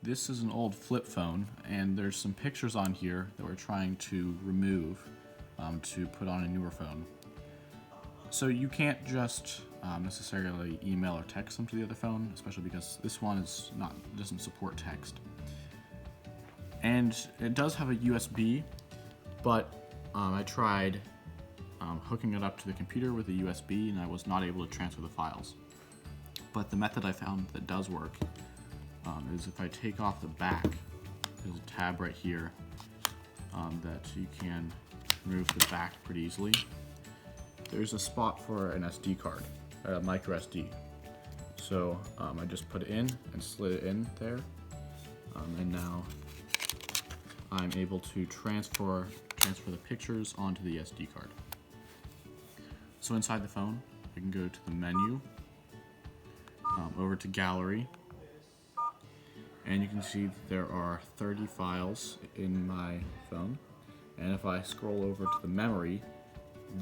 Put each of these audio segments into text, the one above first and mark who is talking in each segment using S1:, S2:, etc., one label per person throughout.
S1: This is an old flip phone, and there's some pictures on here that we're trying to remove to put on a newer phone. So you can't just necessarily email or text them to the other phone, especially because this one doesn't support text. And it does have a USB, but I tried hooking it up to the computer with a USB, and I was not able to transfer the files. But the method I found that does work is if I take off the back, there's a tab right here that you can remove the back pretty easily. There's a spot for an SD card, a micro SD. So I just put it in and slid it in there, and now I'm able to transfer the pictures onto the SD card. So inside the phone, I can go to the menu, over to gallery, and you can see that there are 30 files in my phone. And if I scroll over to the memory,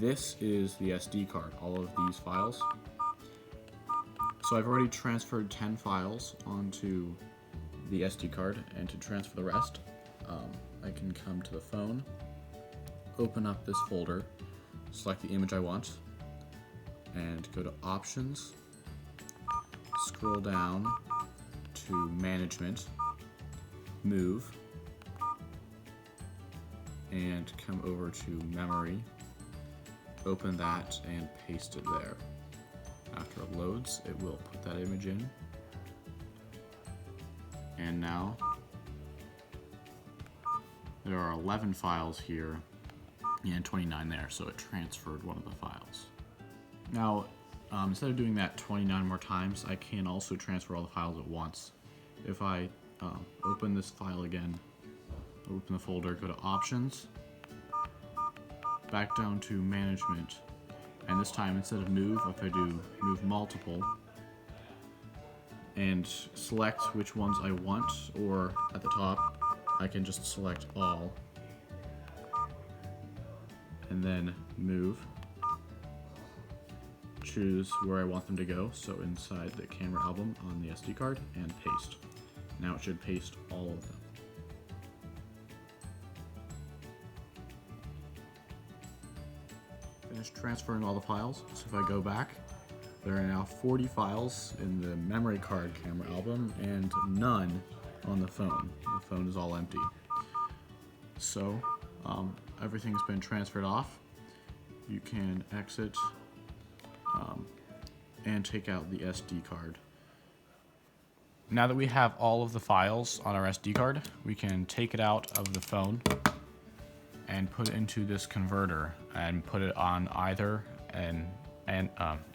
S1: this is the SD card, all of these files. So I've already transferred 10 files onto the SD card, and to transfer the rest, I can come to the phone, open up this folder, select the image I want, and go to Options, scroll down to Management, Move, and come over to Memory, open that and paste it there. After it loads, it will put that image in. And now there are 11 files here and 29 there, so it transferred one of the files. Now, instead of doing that 29 more times, I can also transfer all the files at once. If I open this file again, open the folder, go to Options, back down to Management, and this time instead of Move, if I do Move Multiple, and select which ones I want, or at the top, I can just select all, and then Move, choose where I want them to go, so inside the camera album on the SD card, and paste. Now it should paste all of them. Finished transferring all the files, so if I go back, there are now 40 files in the memory card camera album and none on the phone. The phone is all empty. So everything's been transferred off. You can exit and take out the SD card. Now that we have all of the files on our SD card, we can take it out of the phone and put it into this converter and put it on either an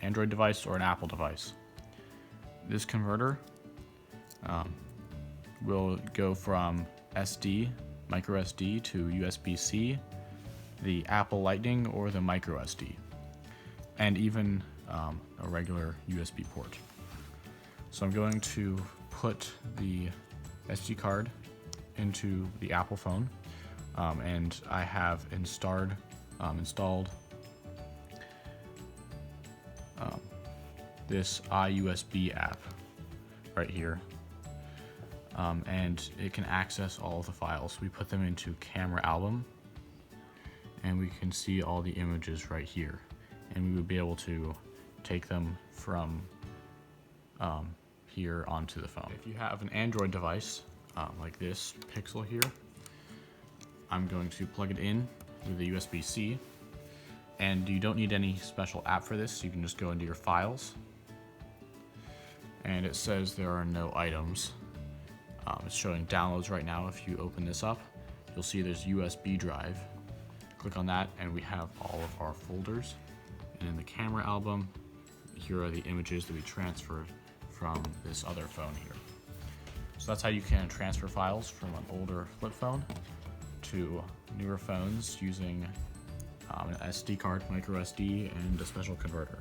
S1: Android device or an Apple device. This converter will go from SD, micro SD, to USB-C, the Apple Lightning, or the micro SD, and even a regular USB port. So I'm going to put the SD card into the Apple phone, and I have installed this iUSB app right here, and it can access all of the files. We put them into camera album, and we can see all the images right here, and we would be able to take them from here onto the phone. If you have an Android device like this Pixel here, I'm going to plug it in with the USB-C, and you don't need any special app for this. You can just go into your files, and it says there are no items. It's showing downloads right now. If you open this up, you'll see there's USB drive. Click on that, and we have all of our folders. And in the camera album, here are the images that we transferred from this other phone here. So that's how you can transfer files from an older flip phone to newer phones using an SD card, micro SD, and a special converter.